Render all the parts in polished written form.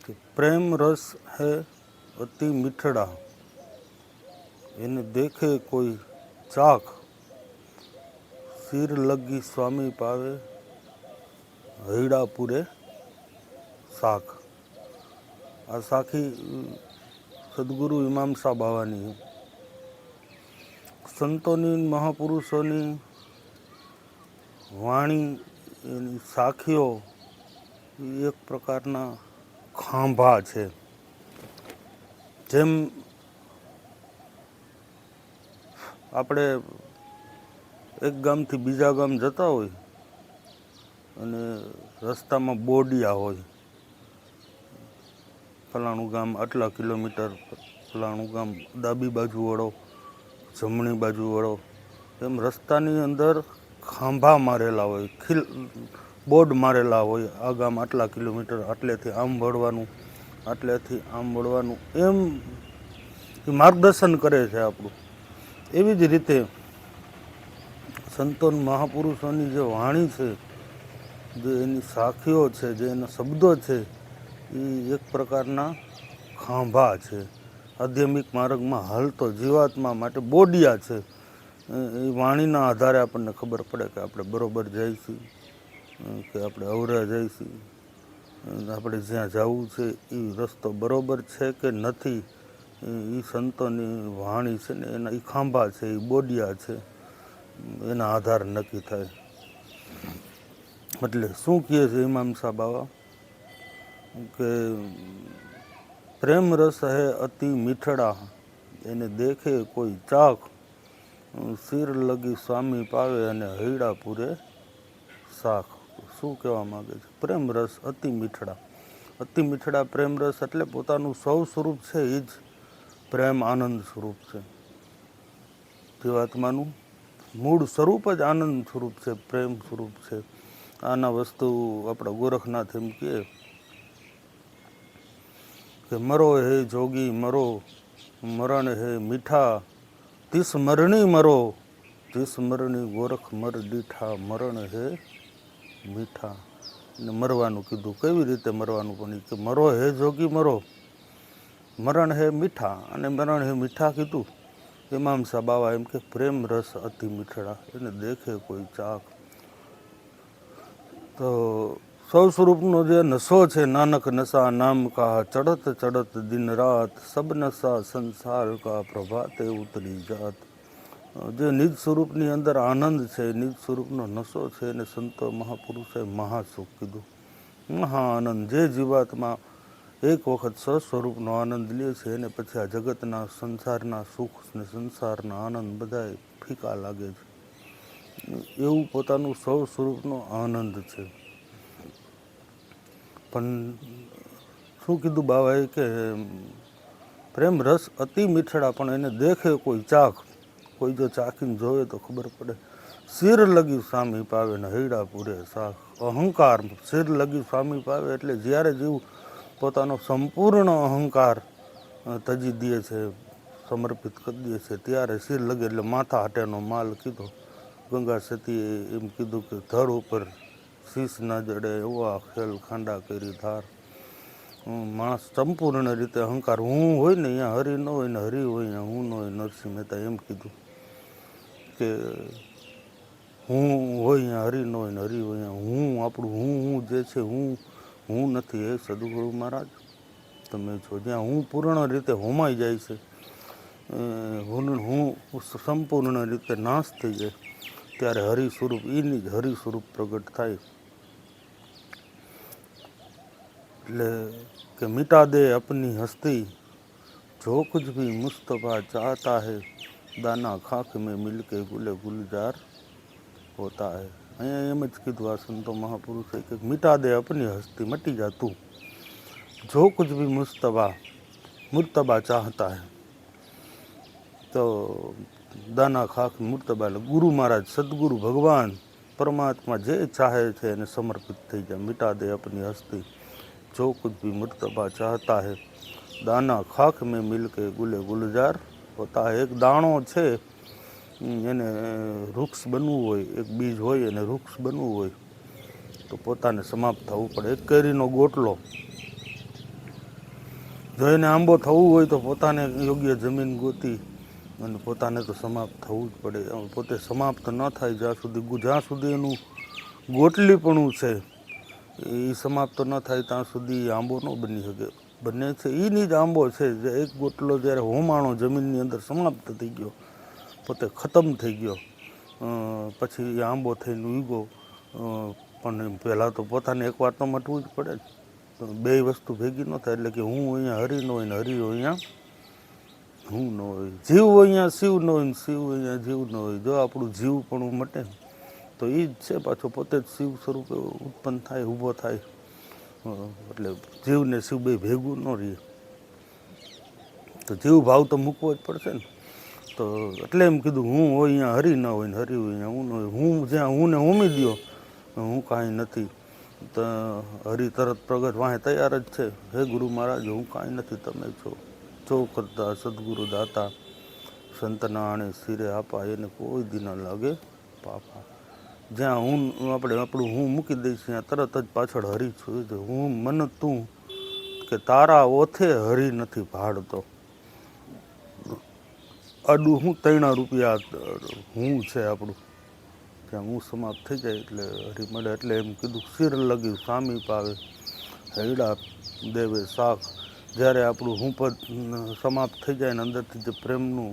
कि प्रेम रस है अति मीठड़ा, इन्हें देखे कोई चाख, सिर लगी स्वामी पावे, હૈડા પૂરે શાખ। આ સાખી સદગુરુ ઇમામ સાહેબ બાવાની સંતોની મહાપુરુષોની વાણી એની સાખીઓ એક પ્રકારના ખાંભા છે। જેમ આપણે એક ગામથી બીજા ગામ જતા હોય અને રસ્તામાં બોડિયા હોય, ફલાણું ગામ આટલા કિલોમીટર, ફલાણું ગામ ડાબી બાજુ વળો, જમણી બાજુ વળો, એમ રસ્તાની અંદર ખાંભા મારેલા હોય, બોર્ડ મારેલા હોય, આ ગામ આટલા કિલોમીટર, આટલેથી આમ વળવાનું, આટલેથી આમ વળવાનું, એમ માર્ગદર્શન કરે છે આપણું। એવી જ રીતે સંતો મહાપુરુષોની જે વાણી છે, જે એની સાખીઓ છે, જે એના શબ્દો છે, એ એક પ્રકારના ખાંભા છે। આધ્યાત્મિક માર્ગમાં હાલતો જીવાત્મા માટે બોડિયા છે। એ વાણીના આધારે આપણને ખબર પડે કે આપણે બરોબર જાય છીએ કે આપણે અવરા જાય છીએ, આપણે જ્યાં જવું છે એ રસ્તો બરોબર છે કે નથી, એ સંતોની વાણી છે ને એના એ ખાંભા છે, એ બોડિયા છે, એના આધાર નક્કી થાય। એટલે શું કહે છે ઇમામ સાહેબ બાવા કે પ્રેમ રસ હે અતિ મીઠડા, એને દેખે કોઈ ચાખ, સિર લગી સ્વામી પાવે અને હૈડા પૂરે શાખ। શું કહેવા માગે છે? પ્રેમ રસ અતિ મીઠડા, અતિ મીઠડા પ્રેમ રસ એટલે પોતાનું સૌ સ્વરૂપ છે એ જ પ્રેમ આનંદ સ્વરૂપ છે। જીવાત્માનું મૂળ સ્વરૂપ જ આનંદ સ્વરૂપ છે, પ્રેમ સ્વરૂપ છે। આના વસ્તુ આપણા ગોરખનાથ એમ કહે કે મરો હે જોગી મરો, મરણ હે મીઠા, તિસ મરણી મરો, તિસ મરણી ગોરખ મર દીઠા, મરણ હે મીઠા। ને મરવાનું કીધું, કેવી રીતે મરવાનું પણ કે મરો હે જોગી મરો, મરણ હે મીઠા, અને મરણ હે મીઠા કીધું। ઇમામ સાહેબ બાવા એમ કે પ્રેમ રસ અતિ મીઠડા, એને દેખે કોઈ ચાખ। તો સૌ સ્વરૂપનો જે નશો છે, નાનક નશા નામ કા, ચડત ચડત દિન રાત, સબ નશા સંસાર કા, પ્રભાતે ઉતરી જાત। જે નિજ સ્વરૂપની અંદર આનંદ છે, નિજ સ્વરૂપનો નશો છે, એને સંતો મહાપુરુષોએ મહાસુખ કીધું, મહા આનંદ। જે જીવાત્મા એક વખત સ્વસ્વરૂપનો આનંદ લે છે એને પછી આ જગતના સંસારના સુખ ને સંસારના આનંદ બધાય ફીકા લાગે છે, એવું પોતાનું સૌ સ્વરૂપનો આનંદ છે। પણ શું કીધું બાવાએ કે પ્રેમ રસ અતિ મીઠડા, પણ એને દેખે કોઈ ચાખ, કોઈ જો ચાખીને જોવે તો ખબર પડે। સિર લગી સ્વામી પાવે ને હૈડા પૂરે શાખ। અહંકાર સિર લગી સ્વામી પાવે એટલે જ્યારે જીવ પોતાનો સંપૂર્ણ અહંકાર તજી દે છે, સમર્પિત કરી દે છે, ત્યારે સિર લગે એટલે માથા હાટેનો માલ કીધો। ગંગા સતીએ એમ કીધું કે ધડ ઉપર શીશ ના જડે એવા ખેલ ખાંડા કરી ધાર। માણસ સંપૂર્ણ રીતે અહંકાર હું હોય ને અહીંયા હરિ ન હોય, ને હરિ હોય અહીંયા હું ન હોય। નરસિંહ મહેતા એમ કીધું કે હું હોય અહીંયા હરિ ન હોય, ને હરિ હોય અહીંયા હું, આપણું હું જે છે હું નથી। એ સદગુરુ મહારાજ તમે છો, જ્યાં હું પૂર્ણ રીતે હોમાઈ જાય છે, હું સંપૂર્ણ રીતે નાશ થઈ જાય, ત્યારે હરિ સ્વરૂપ એની જ હરિ સ્વરૂપ પ્રગટ થાય। એટલે કે મિટા દે અપની હસ્તી, જો કુછ ભી મુસ્તફા ચાહતા હૈ, દાના ખાક મેં મિલકે ગુલે ગુલजार હોતા હૈ। અહીંયા એમ જ કીધું આ સંતો મહાપુરુષે કે મિટા દે અપની હસ્તી, મટી જા તું, જો કુછ ભી મુર્તબા ચાહતા હૈ, તો દાના ખાક મુર્તબા એટલે ગુરુ મહારાજ, સદગુરુ ભગવાન પરમાત્મા જે ચાહે છે એને સમર્પિત થઈ જાય। મિટા દે અપની હસ્તી, જો કુછ ભી મુર્તબા ચાહતા હૈ, દાના ખાક મેં મિલ કે ગુલે ગુલजार હોતા હૈ। એક દાણો છે એને વૃક્ષ બનવું હોય, એક બીજ હોય એને વૃક્ષ બનવું હોય તો પોતાને સમાપ્ત થવું પડે। એક કેરીનો ગોટલો જો એને આંબો થવું હોય તો પોતાને યોગ્ય જમીન ગોતી અને પોતાને તો સમાપ્ત થવું જ પડે. પોતે સમાપ્ત ન થાય જ્યાં સુધી એનું ગોટલીપણું છે એ સમાપ્ત ન થાય ત્યાં સુધી આંબો ન બની શકે. બને છે એની જ આંબો છે જે એક ગોટલો જ્યારે હોમાણો જમીનની અંદર સમાપ્ત થઈ ગયો, પોતે ખતમ થઈ ગયો, પછી એ આંબો થઈને ઉગ્યો. પણ પહેલાં તો પોતાને એક વાર તો મટવું જ પડે ને. બે વસ્તુ ભેગી ન થાય. એટલે કે હું અહીંયા હરિ ન હોય ને હરિ અહીંયા હું ન હોય, જીવ અહીંયા શિવ ન હોય ને શિવ અહીંયા જીવ ન હોય. જો આપણું જીવ પણ મટે તો એ જ છે પાછો પોતે જ શિવ સ્વરૂપે ઉત્પન્ન થાય, ઊભો થાય. એટલે જીવને શિવ બે ભેગું ન રહીએ તો જીવ ભાવ તો મૂકવો જ પડશે ને. તો એટલે એમ કીધું હું હોય અહીંયા હરિ ન હોય ને હરિ હોય અહીંયા હું ન હોય. હું જ્યાં હું ને હોમી દો હું કાંઈ નથી તો હરિ તરત પ્રગટ વાંહે તૈયાર જ છે. હે ગુરુ મહારાજ હું કાંઈ નથી, તમે છો કરતા સદગુરુ દાતા, સંતના આણે શિરે આપા, એને કોઈ દી ન લાગે પાપા. જ્યાં આપણું હું મૂકી દઈશ ત્યાં તરત જ પાછળ હરિ છું. હું મન તું કે તારા ઓથે હરિ નથી ભાડતો. આડું હું 3 રૂપિયા હું છે આપણું, ત્યાં હું સમાપ્ત થઈ જાય એટલે હરિ મળે. એટલે એમ કીધું શિર લગી સ્વામી પાવે, હૈડા દેવે શાખ. જ્યારે આપણું હું પદ સમાપ્ત થઈ જાય ને અંદરથી જે પ્રેમનું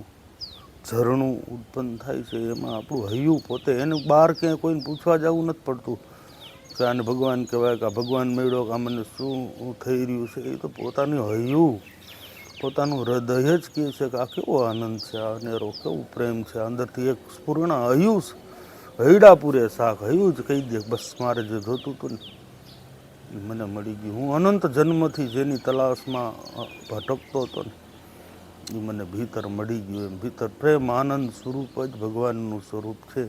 ઝરણું ઉત્પન્ન થાય છે એમાં આપણું હૈયું પોતે, એનું બહાર ક્યાંય કોઈને પૂછવા જવું નથી પડતું કે આને ભગવાન કહેવાય કે આ ભગવાન મળ્યો કે આ મને શું થઈ રહ્યું છે. એ તો પોતાનું હૈયું, પોતાનું હૃદય જ કહે છે કે આ કેવો આનંદ છે, આ અનેરો કેવું પ્રેમ છે. અંદરથી એક સ્ફૂર્ણ હૈયું, હૈડા પૂરે શાખ, હૈયું જ કહી દે બસ મારે જે જોતું હતું ને મને મળી ગયું. હું અનંત જન્મથી જેની તલાશમાં ભટકતો હતો ને એ મને ભીતર મળી ગયું. એમ ભીતર પ્રેમ આનંદ સ્વરૂપ જ ભગવાનનું સ્વરૂપ છે.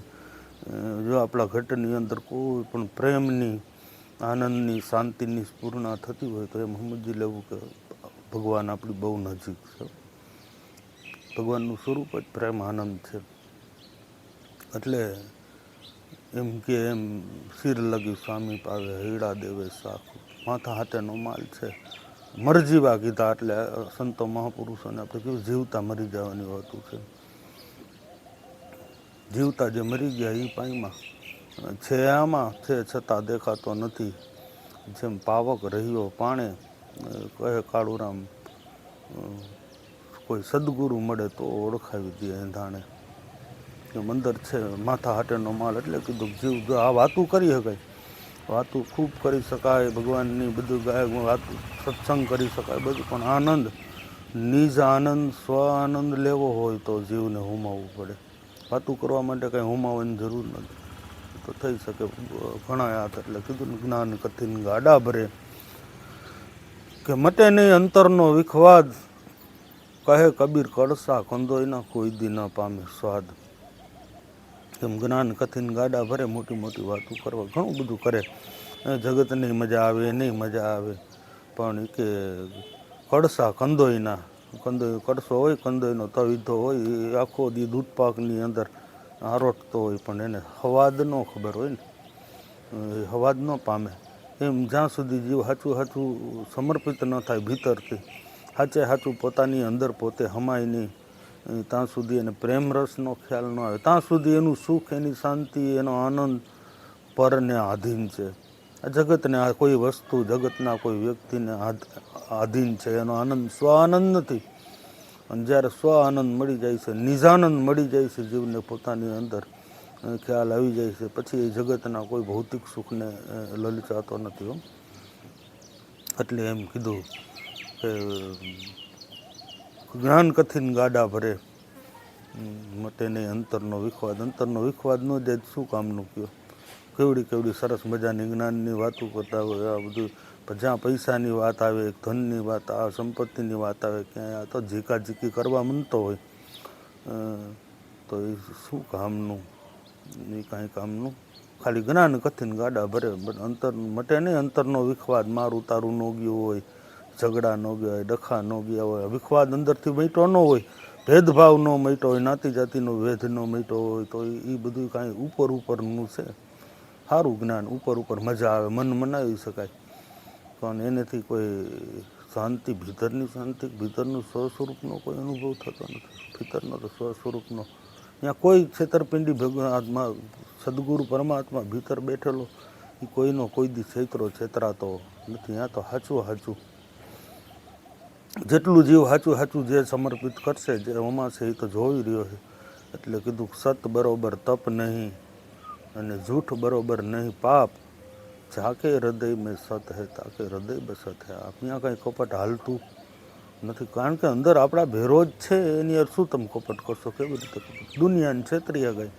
જો આપણા ઘટની અંદર કોઈ પણ પ્રેમની, આનંદની, શાંતિની સ્ફૂર્ણા થતી હોય તો એમ સમજી લેવું કે ભગવાન આપણી બહુ નજીક છે. ભગવાનનું સ્વરૂપ જ પ્રેમ આનંદ છે. એટલે એમ કે એમ શિર લગી સ્વામી પાવે, હૈડા દેવે શાખ. માથા હાથેનો માલ છે. મરજીવા કીધા એટલે સંતો મહાપુરુષોને આપણે કેવું જીવતા મરી જવાની હોતું છે. જીવતા જે મરી ગયા એ પાઈમાં છે, આમાં છે છતાં દેખાતો નથી. જેમ પાવક રહ્યો પાણે, કહે કાળુરામ કોઈ સદગુરુ મળે તો ઓળખાવી દે એંધાણે. એમ અંદર છે માથા હાટેનો માલ. એટલે કીધું જીવ આ વાતું કરી શકાય, વાતું ખૂબ કરી શકાય ભગવાનની, બધું ગાય વાતું સત્સંગ કરી શકાય બધું, પણ આનંદ, નિજ આનંદ, સ્વ આનંદ લેવો હોય તો જીવને હોમાવવું પડે. વાતું કરવા માટે કંઈ હોમાવવાની જરૂર નથી, તો થઈ શકે ઘણા હાથ. એટલે કીધું જ્ઞાન કથિન ગાડા ભરે કે મટે નહીં અંતરનો વિખવાદ, કહે કબીર કળસા કંદોયના કોઈ દી ન પામે સ્વાદ. એમ જ્ઞાન કથિન ગાડા ભરે, મોટી મોટી વાતો કરવા, ઘણું બધું કરે, જગતની મજા આવે નહીં મજા આવે, પણ કે કળસા કંદોયના, કંદોય કળસો હોય, કંદોયનો તવીધો હોય, એ આખો દી દૂધ પાકની અંદર આરોટતો હોય પણ એને હવાદ ન ખબર હોય ને, એ હવાદ ન પામે. એમ જ્યાં સુધી જીવ સાચું સાચું સમર્પિત ન થાય ભીતરથી, સાચે સાચું પોતાની અંદર પોતે હમાય નહીં, ત્યાં સુધી એને પ્રેમ રસનો ખ્યાલ ન આવે, ત્યાં સુધી એનું સુખ, એની શાંતિ, એનો આનંદ પરને આધીન છે. આ જગતને આ કોઈ વસ્તુ, જગતના કોઈ વ્યક્તિને આધીન છે. એનો આનંદ સ્વ આનંદ નથી. અને જ્યારે સ્વ આનંદ મળી જાય છે, નિજાનંદ મળી જાય છે જીવને, પોતાની અંદર ખ્યાલ આવી જાય છે, પછી એ જગતના કોઈ ભૌતિક સુખને લલચાતો નથી. એટલે એમ કીધું કે જ્ઞાન કથિન ગાડા ભરે, મટે નહીં અંતરનો વિખવાદ. અંતરનો વિખવાદ ન જાય શું કામનું કયો. કેવડી કેવડી સરસ મજાની જ્ઞાનની વાતો કરતા હોય આ બધું, જ્યાં પૈસાની વાત આવે, ધનની વાત, આ સંપત્તિની વાત આવે, ક્યાંય આ તો ઝીકાઝીકી કરવા માંડતો હોય તો એ શું કામનું, એ કાંઈ કામનું. ખાલી જ્ઞાન કથિન ગાડા ભરે, અંતર મટે નહીં અંતરનો વિખવાદ. મારું તારું ન ગયું હોય, ઝઘડા ન ગયા હોય, ડખા ન ગયા હોય, વિખવાદ અંદરથી મટ્યો ન હોય, ભેદભાવ ન મટ્યો હોય, નાતી જાતિનો ભેદ ન મટ્યો હોય, તો એ બધું કાંઈ ઉપરનું છે. સારું જ્ઞાન, ઉપર મજા આવે, મન મનાવી શકાય. પણ એનેથી કોઈ શાંતિ, ભીતરની શાંતિ, ભીતરનું સ્વસ્વરૂપનો કોઈ અનુભવ થતો નથી. ભીતરનો તો સ્વસ્વરૂપનો ત્યાં કોઈ છેતરપિંડી ભગવાન સદગુરુ પરમાત્મા ભીતર બેઠેલો એ કોઈનો કોઈ દી છેતરાતો નથી. ત્યાં તો સાચું સાચું જેટલું જીવ સાચું સાચું જે સમર્પિત કરશે, જે હોમાશે એ તો જોઈ રહ્યો છે. એટલે કીધું સત બરોબર તપ નહીં અને જૂઠ બરોબર નહીં પાપ, જાકે હૃદય મેં સત હે તાકે હૃદય બસત હે. ત્યાં કાંઈ કપટ હાલતું નથી, કારણ કે અંદર આપણા ભેરો જ છે. એની યાર શું તમે કપટ કરશો? કેવી રીતે કપટ? દુનિયાને છેતરી ગઈ,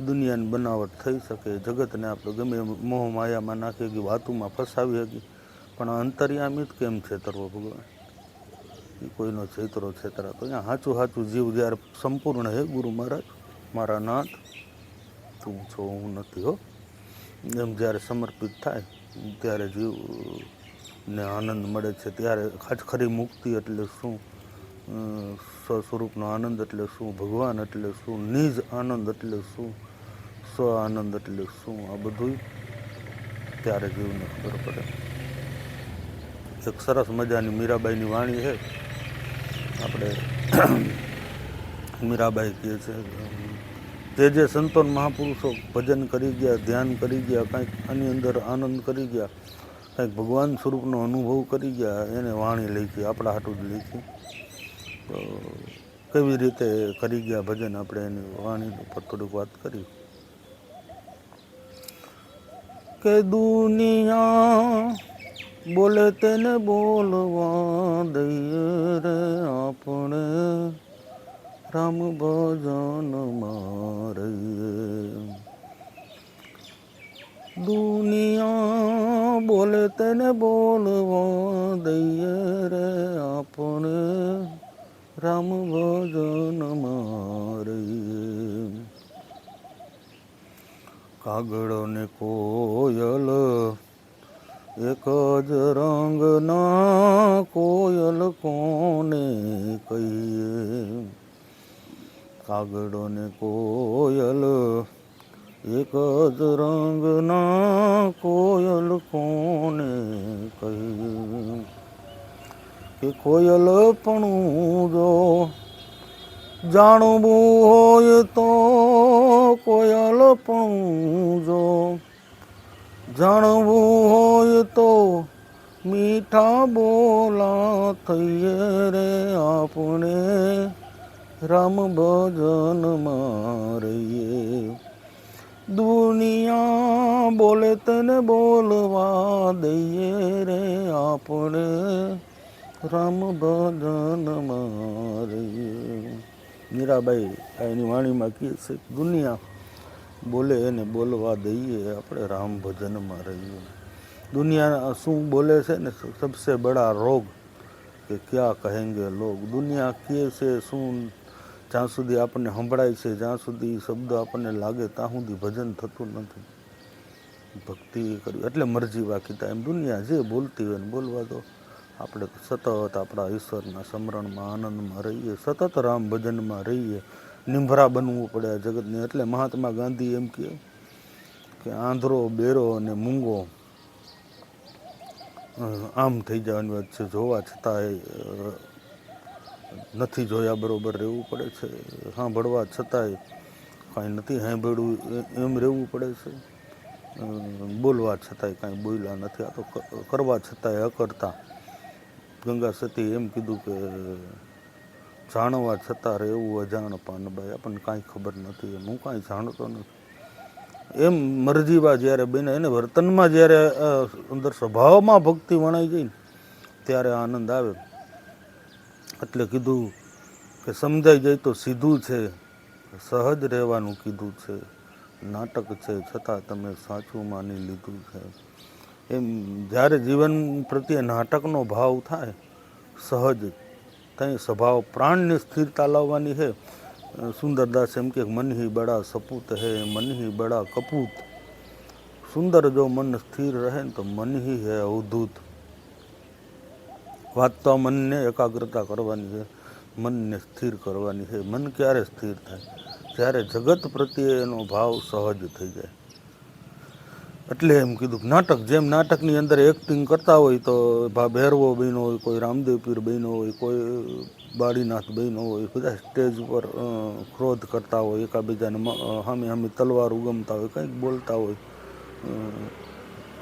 દુનિયાની બનાવટ થઈ શકે, જગતને આપણે ગમે મોહ માયામાં નાખી ગઈ, વાતુમાં ફસાવી હતી, પણ અંતર્યામી જ કેમ છેતરવો ભગવાન? એ કોઈનો છેતરાતો અહીંયા સાચું સાચું જીવ જ્યારે સંપૂર્ણ હે ગુરુ મહારાજ મારા નાથ તું છો હું નથી હો, એમ જ્યારે સમર્પિત થાય ત્યારે જીવને આનંદ મળે છે. ત્યારે ખરી મુક્તિ એટલે શું, સ્વસ્વરૂપનો આનંદ એટલે શું, ભગવાન એટલે શું, નિજ આનંદ એટલે શું, સ્વ આનંદ એટલે શું, આ બધું ત્યારે જીવને ખબર પડે. એક સરસ મજાની મીરાબાઈની વાણી છે. આપણે મીરાબાઈ કહે છે જે સંતોન મહાપુરુષો ભજન કરી ગયા, ધ્યાન કરી ગયા, કંઈક આની અંદર આનંદ કરી ગયા, કંઈક ભગવાન સ્વરૂપનો અનુભવ કરી ગયા, એને વાણી લખી, આપણા હાટું જ લખી. તો કેવી રીતે કરી ગયા ભજન, આપણે એની વાણી ઉપર થોડીક વાત કરી કે દુનિયા બોલે તેને બોલવા દઈએ રે આપણે રામ ભજન મારીએ. દુનિયા બોલે તેને બોલવા દઈએ રે આપણે રામ ભજન મારીએ. કાગળ ને કોયલ એક જ રંગના, કોયલ કોને કહીએ. કાગળ ને કોયલ એક જ રંગના, કોયલ કોને કહીએ. કે કોયલ પણ જો જાણવું હોય તો, કોયલ પણ જો જાણવું હોય તો, મીઠા બોલા થઈએ રે આપણે રામ ભજન મારીએ. દુનિયા બોલે તેને બોલવા દઈએ રે આપણે રામ ભજન મારીએ. મીરાબાઈ એની વાણીમાં કહે છે દુનિયા બોલે એને બોલવા દઈએ આપણે રામ ભજનમાં રહીએ. દુનિયા શું બોલે છે ને, સબસે બડા રોગ કે ક્યાં કહેંગે લોગ. દુનિયા કહે છે શું, જ્યાં સુધી આપણને સંભળાય છે, જ્યાં સુધી શબ્દ આપણને લાગે ત્યાં સુધી ભજન થતું નથી. ભક્તિ કરવી એટલે મરજી વાકીતા, એમ દુનિયા જે બોલતી હોય ને બોલવા દો. આપણે સતત આપણા ઈશ્વરના સ્મરણમાં આનંદમાં રહીએ, સતત રામ ભજનમાં રહીએ. નિંભરા બનવું પડે આ જગતને. એટલે મહાત્મા ગાંધી એમ કહે કે આંધળો, બેરો અને મૂંગો આમ થઈ જવાની વાત છે. જોવા છતાંય નથી જોયા બરોબર રહેવું પડે છે, સાંભળવા છતાંય કાંઈ નથી સાંભળવું એમ રહેવું પડે છે, બોલવા છતાંય કાંઈ બોલ્યા નથી. આ તો કરવા છતાંય અકર્તા. ગંગા સતી એમ કીધું કે જાણવા છતાં રહેવું અજાણ પાનબાઈ, આપણને કાંઈ ખબર નથી, એમ હું કાંઈ જાણતો નથી. એમ મરજીવા જ્યારે બને એને વર્તનમાં જ્યારે અંદર સ્વભાવમાં ભક્તિ વણાઈ જાય ત્યારે આનંદ આવે. એટલે કીધું કે સમજાઈ જાય તો સીધું છે, સહજ રહેવાનું કીધું છે, નાટક છે છતાં તમે સાચું માની લીધું છે. એમ જ્યારે જીવન પ્રત્યે નાટકનો ભાવ થાય, સહજ ત્યાં સ્વભાવ પ્રાણની સ્થિરતા લાવવાની છે. સુંદરદાસ એમ કે મન હી બડા સપૂત હે, મન હી બડા કપૂત. સુંદર જો મન સ્થિર રહે ને તો મન હી હે અવધૂત. વાત તો મનને એકાગ્રતા કરવાની છે, મનને સ્થિર કરવાની છે. મન ક્યારે સ્થિર થાય? જ્યારે જગત પ્રત્યે એનો ભાવ સહજ થઈ જાય. એટલે એમ કીધું કે નાટક જેમ નાટકની અંદર એક્ટિંગ કરતા હોય તો ભેરવો બન્યો હોય, કોઈ રામદેવ પીર બન્યો હોય, કોઈ બાળીનાથ બન્યો હોય, બધા સ્ટેજ ઉપર ક્રોધ કરતા હોય, એકાબીજાને સામે સામે તલવાર ઉગમતા હોય, કંઈક બોલતા હોય,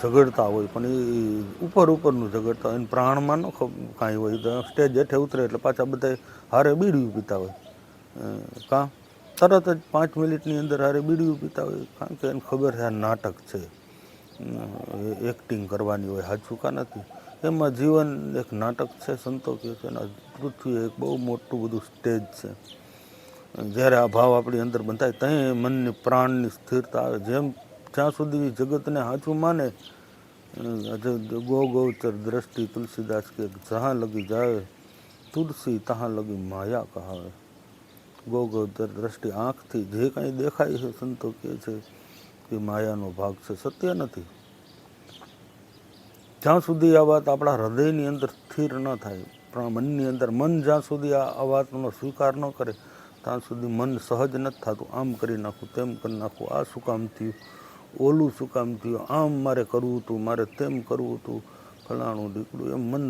ઝઘડતા હોય, પણ એ ઉપર ઉપરનું ઝઘડતા હોય, એને પ્રાણમાં ન કાંઈ હોય. સ્ટેજ હેઠે ઉતરે એટલે પાછા બધા હારે બીડીયું પીતા હોય. કાં તરત જ 5 મિનિટની અંદર હારે બીડીયું પીતા હોય, કારણ કે એને ખબર છે આ નાટક છે, એક્ટિંગ કરવાની હોય, સાચું કાં નથી. એમાં જીવન એક નાટક છે. સંતો કહે છે એના પૃથ્વી એક બહુ મોટું બધું સ્ટેજ છે. જ્યારે આ ભાવ આપણી અંદર બંધાય ત્યાં મનની પ્રાણની સ્થિરતા આવે. જ્યાં સુધી જગતને સાચું માને, ગો ગૌચર દ્રષ્ટિ તુલસીદાસ કે જहाँ લગી જાય તુલસી તहाँ લગી માયા કહાવે. ગો ગૌચર દ્રષ્ટિ આંખથી જે કાંઈ દેખાય છે, સંતો કહે છે કે માયાનો ભાગ છે, સત્ય નથી. જ્યાં સુધી આ વાત આપણા હૃદયની અંદર સ્થિર ન થાય, આપણા મનની અંદર મન જ્યાં સુધી આ વાતનો સ્વીકાર ન કરે ત્યાં સુધી મન સહજ નથી થતું. આમ કરી નાખું, તેમ કરી નાખું, આ શું કામ થયું, ઓલું શું કામ થયું, આમ મારે કરવું હતું, મારે તેમ કરવું હતું, ફલાણું ઢીકડું, એમ મન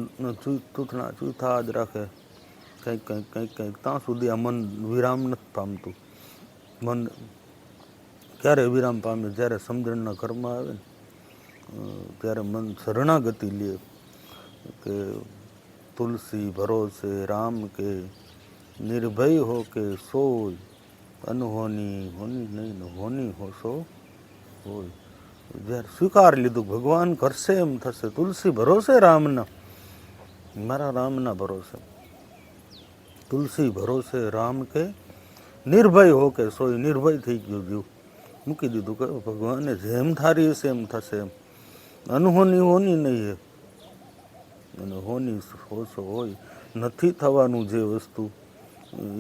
તૂથણા ચૂથા જ રાખે, કંઈક ત્યાં સુધી આ મન વિરામ નથી પામતું. મન ક્યારે વિરામ પામે? જ્યારે સમજણના ઘરમાં આવે ને ત્યારે મન શરણાગતિ લે કે તુલસી ભરોસે રામ કે નિર્ભય હો કે સોય, અનહોની હોની નહીં હોની હો સો હોય. જ્યારે સ્વીકાર લીધું ભગવાન કરશે એમ થશે. તુલસી ભરોસે રામના, મારા રામના ભરોસે. તુલસી ભરોસે રામ કે નિર્ભય હો કે સોય, નિર્ભય થઈ ગયું, જીવ મૂકી દીધું કે ભગવાને જેમ ધારી હશે એમ થશે એમ. અનહોની હોની નહીં અને હોની હોશો હોય. નથી થવાનું જે વસ્તુ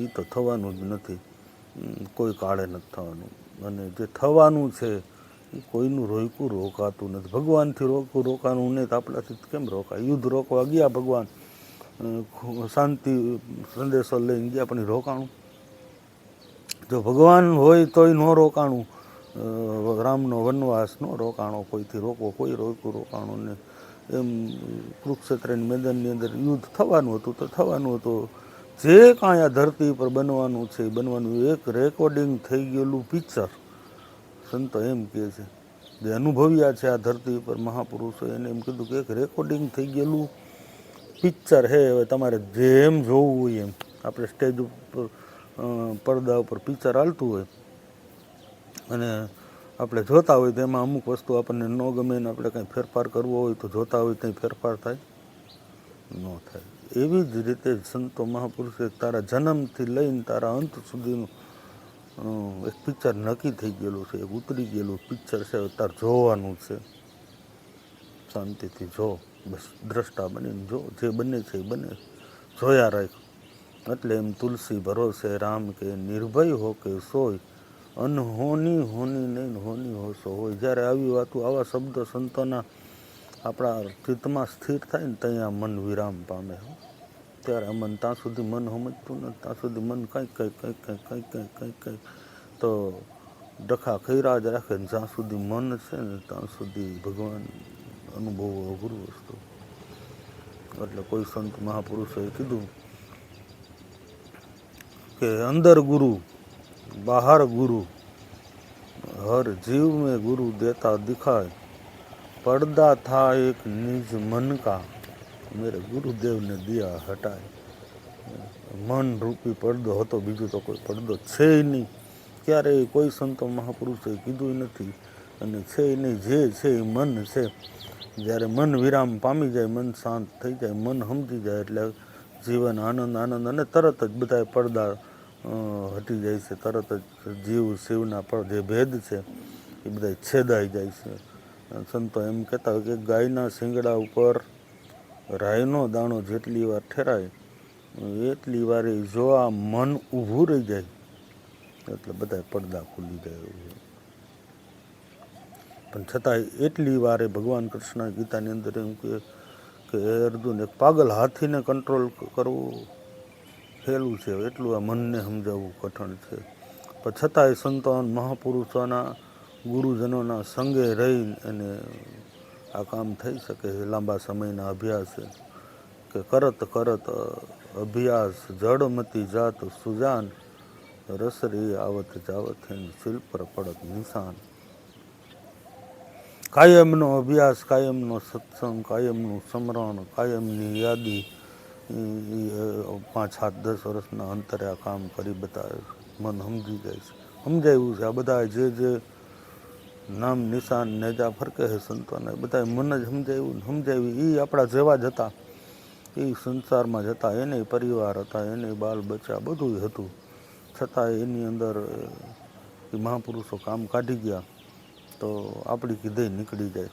એ તો થવાનું જ નથી, કોઈ કાળે નથી થવાનું. અને જે થવાનું છે એ કોઈનું રોકાતું નથી. ભગવાનથી રોકાવાનું નહીં તો આપણાથી કેમ રોકાય? યુદ્ધ રોકવા ગયા ભગવાન, શાંતિ સંદેશો લઈને ગયા, પણ એ રોકાણું? જો ભગવાન હોય તોય ન રોકાણું. રામનો વનવાસ ન રોકાણો, કોઈથી કોઈ રોકાણું નહીં. એમ કુરુક્ષેત્રની મેદાનની અંદર યુદ્ધ થવાનું હતું તો થવાનું હતું. જે કાંઈ આ ધરતી પર બનવાનું છે એ બનવાનું. એક રેકોર્ડિંગ થઈ ગયેલું પિક્ચર, સંતો એમ કહે છે, જે અનુભવ્યા છે આ ધરતી પર મહાપુરુષો, એને એમ કીધું કે એક રેકોર્ડિંગ થઈ ગયેલું પિક્ચર છે. હવે તમારે જેમ જોવું હોય એમ, આપણે સ્ટેજ ઉપર પડદા ઉપર પિક્ચર હાલતું હોય અને આપણે જોતા હોય તો એમાં અમુક વસ્તુ આપણને ન ગમે ને આપણે કંઈ ફેરફાર કરવો હોય તો જોતા હોય ત્યાં ફેરફાર થાય ન થાય. એવી જ રીતે સંતો મહાપુરુષે તારા જન્મથી લઈને તારા અંત સુધીનું એક પિક્ચર નક્કી થઈ ગયેલું છે, એક ઉતરી ગયેલું પિક્ચર છે. તાર જોવાનું છે, શાંતિથી જો, બસ દ્રષ્ટા બનીને જો, જે બને છે એ બને, જોયા રાખ. એટલે એમ તુલસી ભરોસે રામ કે નિર્ભય હો કે સોય, અનહોની હોની નહીં હોની હોશો હોય. જ્યારે આવી વાતો, આવા શબ્દો સંતોના આપણા ચિત્તમાં સ્થિર થાય ને ત્યાં મન વિરામ પામે. ત્યારે મન ત્યાં સુધી મન સમજતું નથી, ત્યાં સુધી મન કંઈક તો ડખા ખૈરા જ રાખે ને જ્યાં સુધી મન છે ને ત્યાં સુધી ભગવાન અનુભવો અઘરું વસ્તુ. એટલે કોઈ સંત મહાપુરુષોએ કીધું કે અંદર ગુરુ बाहर गुरु, हर जीव में गुरु देता दिखाए, पर्दा था एक निज मन का, मेरे गुरुदेव ने दिया हटाए. મન રૂપી પડદો હતો, બીજું તો કોઈ પડદો છે નહીં. ક્યારેય કોઈ સંતો મહાપુરુષે કીધું નથી અને છે નહીં. જે છે એ મન છે. જ્યારે મન વિરામ પામી જાય, મન શાંત થઈ જાય, મન સમજી જાય એટલે જીવન આનંદ અને તરત જ બધા પડદા હટી જાય છે. તરત જ જીવ શિવના જે ભેદ છે એ બધા છેદાઈ જાય છે. સંતો એમ કહેતા હોય કે ગાયના શિંગડા ઉપર રાયનો દાણો જેટલી વાર ઠેરાય એટલી વાર જો આ મન ઊભું રહી જાય એટલે બધા પડદા ખુલી જાય. પણ છતાંય એટલી વારે ભગવાન કૃષ્ણ ગીતાની અંદર એમ કે અર્જુન, એક પાગલ હાથીને કંટ્રોલ કરવું સહેલું છે, એટલું આ મનને સમજાવવું કઠણ છે. પણ છતાંય સંતો મહાપુરુષોના ગુરુજનોના સંગે રહી અને આ કામ થઈ શકે છે લાંબા સમયના અભ્યાસ કે કરત કરત અભ્યાસ જડમતી જાત સુજાન રસરી આવત જાવત શિલ્પ પર પડત નિશાન. કાયમનો અભ્યાસ, કાયમનો સત્સંગ, કાયમનું સ્મરણ, કાયમની યાદી 5-7-10 વર્ષના અંતરે આ કામ કરી બતાવે છે. મન સમજી જાય છે, સમજાયું છે. આ બધા જે નામ નિશાન નેજા ફરકે છે સંતોને, બધા મન જ સમજાવી. એ આપણા જેવા જ હતા, એ સંસારમાં જ હતા, એને પરિવાર હતા, એને બાલ બચ્ચા બધું હતું, છતાં એની અંદર એ મહાપુરુષો કામ કાઢી ગયા. તો આપણી કીધે નીકળી જાય.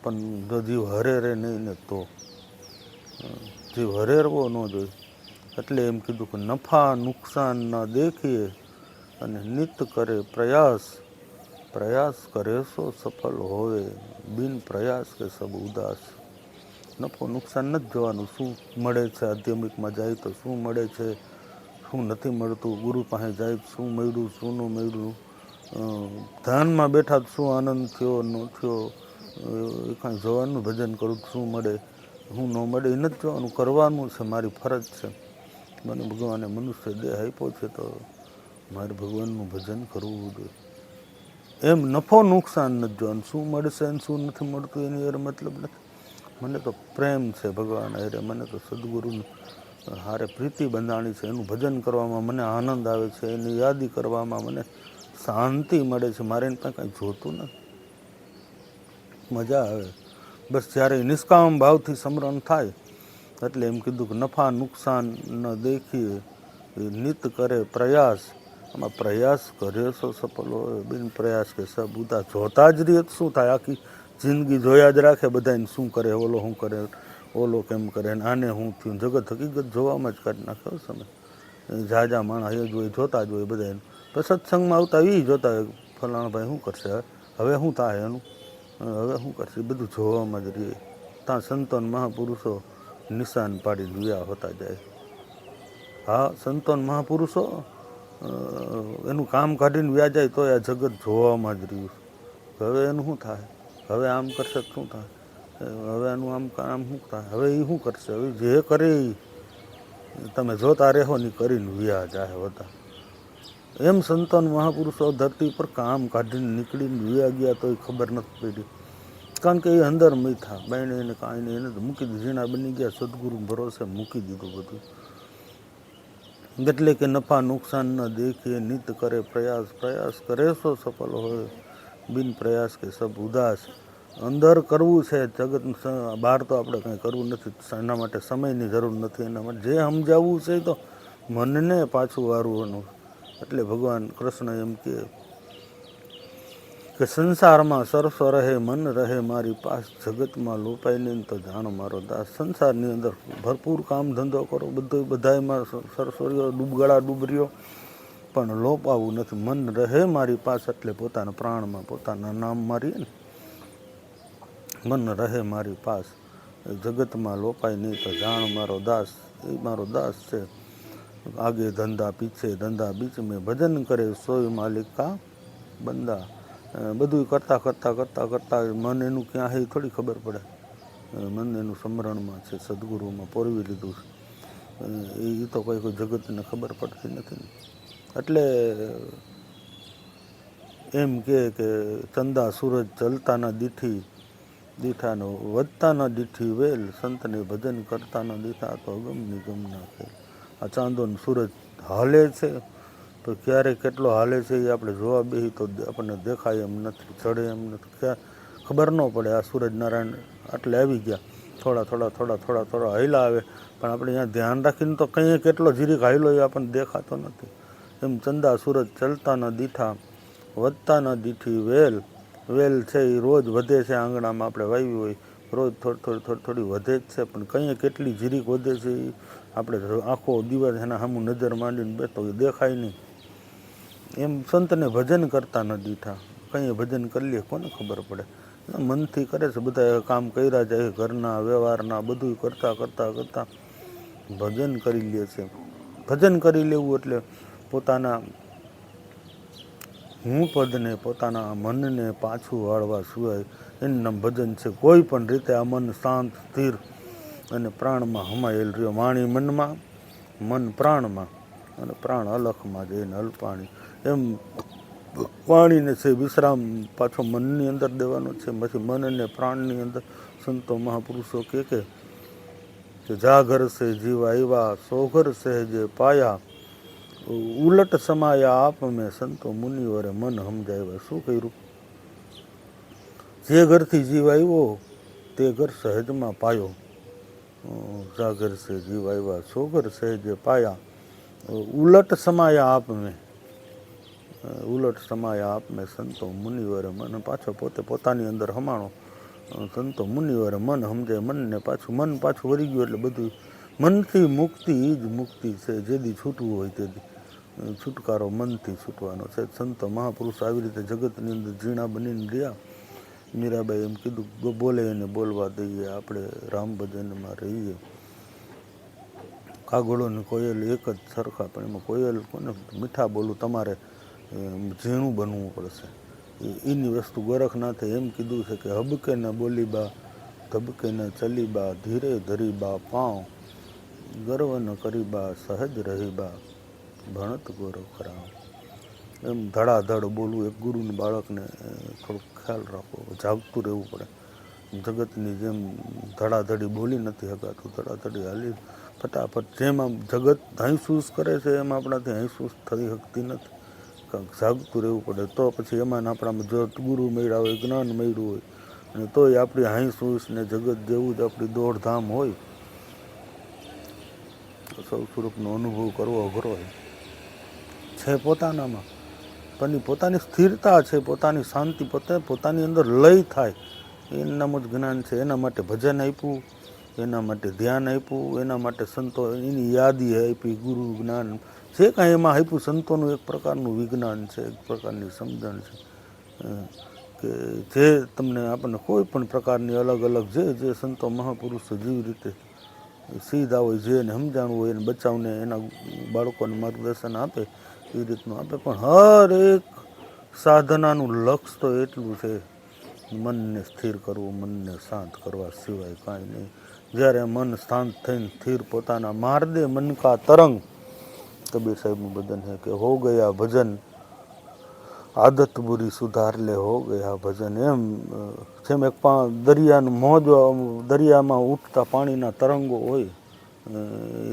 પણ જો જીવ હરે નહીં ને તો જીવ હરેરવો ન જોઈએ. એટલે એમ કીધું કે નફા નુકસાન ન દેખીએ અને નિત કરે પ્રયાસ, પ્રયાસ કરે સો સફળ હોવે, બિન પ્રયાસ કે સબ ઉદાસ. નફો નુકસાન નથી જોવાનું, શું મળે છે આધ્યાત્મિકમાં જાય તો શું મળે છે, શું નથી મળતું, ગુરુ પાસે જાય શું મળ્યું શું ન મળ્યું, ધ્યાનમાં બેઠા શું આનંદ થયો ન થયો, એ કાંઈ જોવાનું. ભજન કરું શું મળે શું ન મળે એ નથી જોવાનું, કરવાનું છે, મારી ફરજ છે. મને ભગવાને મનુષ્ય દેહ આપ્યો છે તો મારે ભગવાનનું ભજન કરવું જોઈએ. એમ નફો નુકસાન નથી જોવાનું, શું મળશે અને શું નથી મળતું એની હારે મતલબ નથી. મને તો પ્રેમ છે ભગવાન હારે, મને તો સદગુરુને હારે પ્રીતિ બંધાણી છે, એનું ભજન કરવામાં મને આનંદ આવે છે, એની યાદી કરવામાં મને શાંતિ મળે છે. મારે એને ત્યાં કાંઈ જોતું નથી, મજા આવે. બસ જ્યારે નિષ્કામ ભાવથી સ્મરણ થાય એટલે એમ કીધું કે નફા નુકસાન ન દેખીએ નિત કરે પ્રયાસ. આમાં પ્રયાસ કરે તો સફળ હોય, બિન પ્રયાસ કે સબ ઉદાસ. જોતા જ રહીએ શું થાય, આખી જિંદગી જોયા જ રાખે બધાને શું કરે, ઓલો શું કરે, ઓલો કેમ કરે, આને શું થયું. જગત હકીકત જોવામાં જ કાઢી નાખે સમય. જાજા માણસ એ જ હોય, જોતા જ હોય બધાને. તો સત્સંગમાં આવતા એ જોતા હોય ફલાણા ભાઈ શું કરશે, હવે શું થાય એનું, હવે શું કરશે, બધું જોવામાં જ રહીએ. ત્યાં સંતોન મહાપુરુષો નિશાન પાડીને વ્યા હોતા જાય. હા, સંતોન મહાપુરુષો એનું કામ કાઢીને વ્યા જાય તો આ જગત જોવામાં જ રહ્યું. હવે એનું શું થાય, હવે આમ કરશે શું થાય, હવે એનું આમ શું થાય, હવે એ શું કરશે, હવે જે કરે એ તમે જોતા રહેવો ને કરીને વ્યા જાય હોતા. એમ સંતોન મહાપુરુષો ધરતી પર કામ કાઢીને નીકળીને વ્યા ગયા તો એ ખબર નથી પડી. કારણ કે એ અંદર મીઠા બાઈને એને કાંઈ નહીં, એને તો મૂકી દીધું, ઝીણા બની ગયા, સદગુરુ ભરોસે મૂકી દીધું બધું. એટલે કે નફા નુકસાન ન દેખીએ નિત કરે પ્રયાસ, પ્રયાસ કરે સો સફળ હોય, બિન પ્રયાસ કે સબ ઉદાસ. અંદર કરવું છે જગત, બહાર તો આપણે કંઈ કરવું નથી, એના માટે સમયની જરૂર નથી. એના માટે જે સમજાવવું છે તો મનને પાછું વારવાનું. એટલે ભગવાન કૃષ્ણ એમ કે સંસારમાં સરસો રહે મન રહે મારી પાસ, જગતમાં લોપાય નહીં તો જાણો મારો દાસ. સંસારની અંદર ભરપૂર કામ ધંધો કરો, બધામાં સરસોરીઓ ડૂબગળા ડૂબરીઓ, પણ લોપાવું નથી. મન રહે મારી પાસ એટલે પોતાના પ્રાણમાં પોતાના નામ મારીએ ને, મન રહે મારી પાસ, જગતમાં લોપાય નહીં તો જાણ મારો દાસ. એ મારો દાસ છે. આગે ધંધા પીછે ધંધા બીચ મેં, ભજન કરે સોય માલિક કા બંદા. બધું કરતાં કરતાં કરતાં કરતાં મન એનું ક્યાં છે એ થોડી ખબર પડે. મન એનું સ્મરણમાં છે, સદગુરુમાં પોરવી લીધું છે. એ તો કોઈ જગતને ખબર પડતી નથી ને. એટલે એમ કે ચંદા સૂરજ ચલતાના દીઠાનો વધતાના દીઠી વેલ, સંતને ભજન કરતાના દીઠા તો અગમ નિગમ ના ખેલ. આ ચાંદો સૂરજ હાલે છે તો ક્યારે કેટલો હાલે છે એ આપણે જોવા બેસી તો આપણને દેખાય એમ નથી, ચડે એમ નથી, ક્યાં ખબર ન પડે. આ સૂરજનારાયણ આટલે આવી ગયા, થોડા થોડા થોડા થોડા થોડા હાલ્યા આવે, પણ આપણે અહીંયા ધ્યાન રાખીને તો કંઈ કેટલો જીરીક હાલ્યો એ આપણને દેખાતો નથી. એમ ચંદા સૂરજ ચલતાના દીઠા વધતાના દીઠી વેલ. વેલ છે એ રોજ વધે છે, આંગણામાં આપણે વાવી હોય રોજ થોડી થોડી વધે જ છે, પણ કંઈ કેટલી જીરીક વધે છે એ આપણે આખો દિવસ એના સામું નજર માંડીને બેઠો એ દેખાય નહીં. એમ સંતને ભજન કરતા ન દીઠા, કંઈ ભજન કરી લે કોને ખબર પડે. મનથી કરે છે, બધા કામ કર્યા જાય, ઘરના વ્યવહારના બધું કરતાં કરતાં કરતાં ભજન કરી લે છે. ભજન કરી લેવું એટલે પોતાના હું પદને પોતાના મનને પાછું વાળવા સિવાય એનું નામ ભજન છે. કોઈ પણ રીતે આ મન શાંત સ્થિર અને પ્રાણમાં હમાયેલ રહ્યો. વાણી મનમાં, મન પ્રાણમાં અને પ્રાણ અલખમાં જઈને અલ્પાણી. એમ વાણીને છે વિશ્રામ પાછો મનની અંદર દેવાનો છે. પછી મનને પ્રાણની અંદર સંતો મહાપુરુષો કે જાગર સે જીવ આવ્યા સોઘર સહેજે પાયા ઉલટ સમાયા આપ મેં સંતો મુનિવરે મન સમજાવ્યા. શું કર્યું? જે ઘરથી જીવ આવ્યો તે ઘર સહેજમાં પાયો. જાગર સે જીવ આવ્યા સોઘર સહેજે પાયા ઉલટ સમાયા આપ મેં, ઉલટ સમાયા આપ મેં સંતો મુનિવરે મન. પાછો પોતે પોતાની અંદર હમાણો સંતો મુનિવરે મન સમજાય. મનને પાછું મન પાછું વળી ગયું એટલે બધું મનથી મુક્તિ એ જ મુક્તિ છે. જેથી છૂટવું હોય તેથી છુટકારો મનથી છૂટવાનો છે. સંતો મહાપુરુષ આવી રીતે જગતની અંદર ઝીણા બનીને રહ્યા. મીરાબાઈ એમ કીધું બોલે એને બોલવા દઈએ, આપણે રામ ભજનમાં રહીએ. કાગડો ને કોયલ એક જ સરખા, પણ એમાં કોયલ કોને મીઠા બોલું તમારે ઝીણું બનવું પડશે. એની વસ્તુ ગોરખનાથે એમ કીધું છે કે હબકે ન બોલી બા ધબકે ન ચલી બા ધીરે ધરી બા પાઉં ગર્વ ન કરી બા સહજ રહી બા ભણત ગોરખ રામ. એમ ધડાધડ બોલવું. એક ગુરુને બાળકને થોડુંક ખ્યાલ રાખવો, જાગતું રહેવું પડે. જગતની જેમ ધડાધડી બોલી નથી શકાતું, ધડાધડી હાલી ફટાફટ. જેમ આમ જગત હાંસૂસ કરે છે એમ આપણાથી હાંસૂસ થઈ શકતી નથી. કાંઈક જાગતું રહેવું પડે. તો પછી એમાં આપણામાં જો ગુરુ મળ્યા હોય, જ્ઞાન મળ્યું હોય, અને તોય આપણી હાંસૂસ ને જગત જેવું જ આપણી દોડધામ હોય તો સૌ સ્વરૂપનો અનુભવ કરવો અઘરો છે પોતાનામાં. પણ પોતાની સ્થિરતા છે, પોતાની શાંતિ, પોતાની અંદર લય થાય એનામાં જ જ્ઞાન છે. એના માટે ભજન આપ્યું, એના માટે ધ્યાન આપ્યું, એના માટે સંતો એની યાદી આપી, ગુરુ જ્ઞાન જે કાંઈ એમાં આપ્યું. સંતોનું એક પ્રકારનું વિજ્ઞાન છે, એક પ્રકારની સમજણ છે કે જે તમને આપણને કોઈ પણ પ્રકારની અલગ અલગ જે સંતો મહાપુરુષો જેવી રીતે સીધા હોય, જેને સમજાણવું હોય એને બચાવને એના બાળકોને માર્ગદર્શન આપે એ રીતનું આપે. પણ હર એક સાધનાનું લક્ષ્ય તો એટલું છે મનને સ્થિર કરવું, મનને શાંત કરવા સિવાય કાંઈ નહીં. જ્યારે મન શાંત થઈને સ્થિર પોતાના માર દે મન કા તરંગ. કબીર સાહેબનું ભજન છે કે હો ગયા ભજન આદત બુરી સુધાર લે હો ગયા ભજન. એમ જેમ એક દરિયાનું મોજો, દરિયામાં ઉઠતા પાણીના તરંગો હોય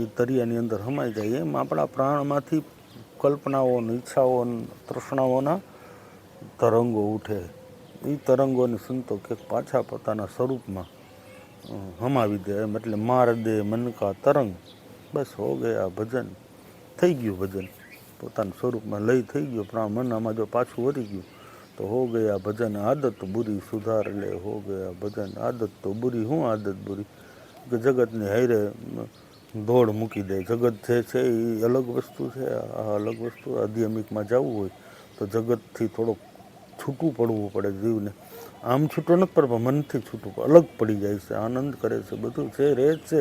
એ દરિયાની અંદર સમાઈ જાય, એમ આપણા પ્રાણમાંથી કલ્પનાઓ, ઈચ્છાઓ, તૃષ્ણાઓના તરંગો ઉઠે. એ તરંગોને સંતો કે પાછા પોતાના સ્વરૂપમાં હમાવી દે. એમ એટલે માર દે મન કા તરંગ, બસ હો ગયા ભજન. થઈ ગયું ભજન, પોતાના સ્વરૂપમાં લય થઈ ગયો. પ્રાણ મન આમાં જો પાછું વળી ગયું તો હો ગયા ભજન આદત બુરી સુધાર લે હો ગયા ભજન. આદત તો બુરી, શું આદત બુરી કે જગતની હારે દોડ મૂકી દે. જગત જે છે એ અલગ વસ્તુ છે, આ અલગ વસ્તુ. આધ્યાત્મિકમાં જવું હોય તો જગતથી થોડોક છૂટું પડવું પડે જીવને. આમ છૂટું નથી પડતું, મનથી છૂટું અલગ પડી જાય છે, આનંદ કરે છે, બધું છે, રહે જ છે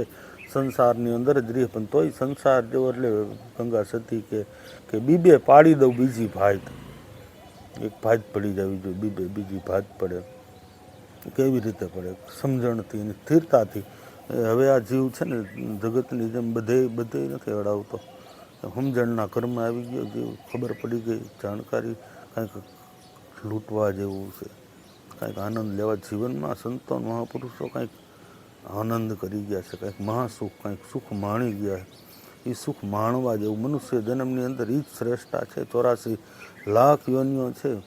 સંસારની અંદર જ રહે. પણ તોય સંસાર જેવો એટલે ગંગા સતી કે બીબે પાડી દઉં બીજી ભાત. એક ભાત પડી જવી જોઈએ, બીજી ભાત પડે. કેવી રીતે પડે? સમજણથી અને સ્થિરતાથી. હવે આ જીવ છે ને જગતની જેમ બધે નથી અડાવતો. સમજણના ઘરમાં આવી ગયો જીવ, ખબર પડી ગઈ, જાણકારી. કાંઈક લૂંટવા જેવું છે, કાંઈક આનંદ લેવા જીવનમાં. સંતો મહાપુરુષો કાંઈક આનંદ કરી ગયા છે, કાંઈક મહાસુખ, કાંઈક સુખ માણી ગયા છે. એ સુખ માણવા જેવું મનુષ્ય જન્મની અંદર એ જ શ્રેષ્ઠતા છે. 84 લાખ યોનિઓ છે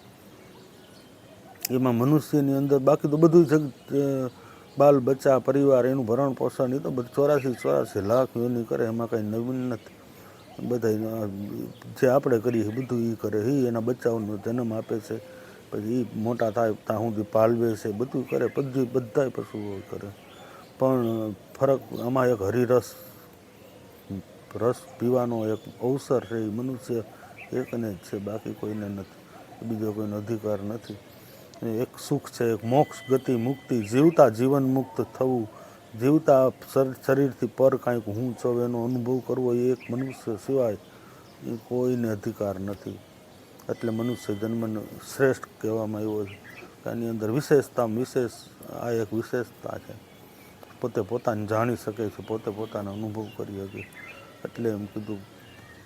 એમાં મનુષ્યની અંદર બાકી તો બધું બાલ બચ્ચા પરિવાર એનું ભરણ પોષણ એ તો બધું 84 લાખ યોની કરે. એમાં કાંઈ નવીન નથી. બધા જે આપણે કરીએ બધું એ કરે. એ એના બચ્ચાઓનો જન્મ આપે છે, પછી એ મોટા થાય ત્યાં સુધી પાલવે છે, બધું કરે. બધાય પશુઓ કરે. પણ ફરક આમાં એક હરિરસ રસ પીવાનો એક અવસર છે એ મનુષ્ય એકને જ છે, બાકી કોઈને નથી. બીજો કોઈનો અધિકાર નથી. એક સુખ છે, એક મોક્ષ ગતિ મુક્તિ, જીવતા જીવન મુક્ત થવું, જીવતા શરીરથી પર કાંઈક હું છું એનો અનુભવ કરવો એ એક મનુષ્ય સિવાય એ કોઈને અધિકાર નથી. એટલે મનુષ્ય જન્મને શ્રેષ્ઠ કહેવામાં આવ્યો છે કે આની અંદર વિશેષ આ એક વિશેષતા છે. પોતે પોતાને જાણી શકે છે, પોતે પોતાનો અનુભવ કરી શકે. એટલે એમ કીધું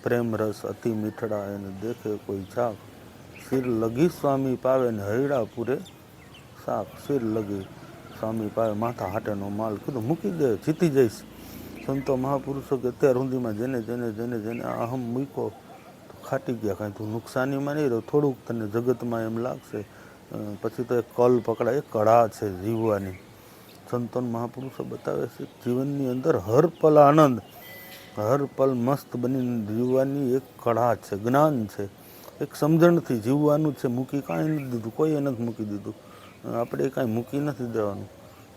પ્રેમ રસ અતિ મીઠડા એને દેખે કોઈ ચાખ, સિર લગી સ્વામી પાવે ને હૈડા પૂરે શાક. સિર લગી સ્વામી પાવે, માથા હાટેનો માલ કીધું મૂકી દે, જીતી જઈશ. સંતો મહાપુરુષો કે અત્યાર સુધીમાં જેને જેને જેને જેને અહમ મૂક્યો તો ખાટી ગયા. કાંઈ તું નુકસાનીમાં નહીં રહ્યો, થોડુંક તને જગતમાં એમ લાગશે, પછી તો એક કલ પકડાય, એક કળા છે જીવવાની. સંતોન મહાપુરુષો બતાવે છે જીવનની અંદર હર પલ આનંદ, હર પલ મસ્ત બનીને જીવવાની એક કળા છે, જ્ઞાન છે, એક સમજણથી જીવવાનું છે. મૂકી કાંઈ નથી દીધું, કોઈએ નથી મૂકી દીધું, આપણે કાંઈ મૂકી નથી દેવાનું,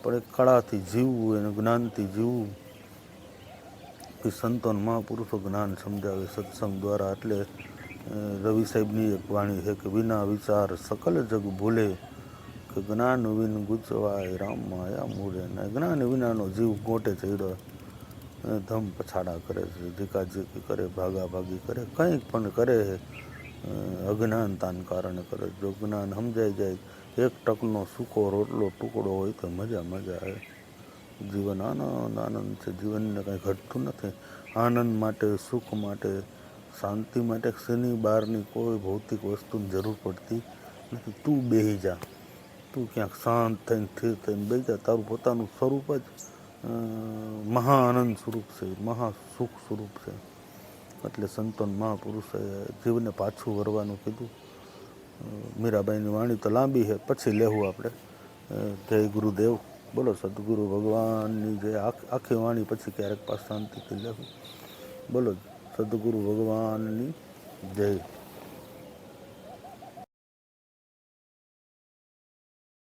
પણ એક કળાથી જીવવું, એને જ્ઞાનથી જીવવું. એ સંતોન મહાપુરુષો જ્ઞાન સમજાવે સત્સંગ દ્વારા. એટલે રવિ સાહેબની એક વાણી છે કે વિના વિચાર સકલ જગ ભૂલે, કે જ્ઞાન વિન ગુચવાય રામ માયા મૂળે. ને જ્ઞાન વિનાનો જીવ ગોટે ચડ્યો, ધમ પછાડા કરે છે, ઝીકાઝીકી કરે, ભાગાભાગી કરે, કંઈક પણ કરે અજ્ઞાનતાને કારણે કરે. જો જ્ઞાન સમજાઈ જાય, એક ટકનો સૂકો રોટલો ટુકડો હોય તો મજા આવે. જીવન આનંદ છે, જીવનને કાંઈ ઘટતું નથી. આનંદ માટે, સુખ માટે, શાંતિ માટે શેની બહારની કોઈ ભૌતિક વસ્તુની જરૂર પડતી નથી. તું બેસી જા, તું ક્યાંક શાંત થઈને સ્થિર થઈને બેસી જા. તારું પોતાનું સ્વરૂપ જ મહા આનંદ સ્વરૂપ છે, મહા સુખ સ્વરૂપ છે. એટલે સંતોન મહાપુરુષોએ જીવને પાછું વરવાનું કીધું. મીરાબાઈની વાણી તો લાંબી છે, પછી લેવું આપણે. જય ગુરુદેવ, બોલો સદગુરુ ભગવાનની જે આખી વાણી પછી ક્યારેક પાછ શાંતિથી લેવું. બોલો સદગુરુ ભગવાનની જય.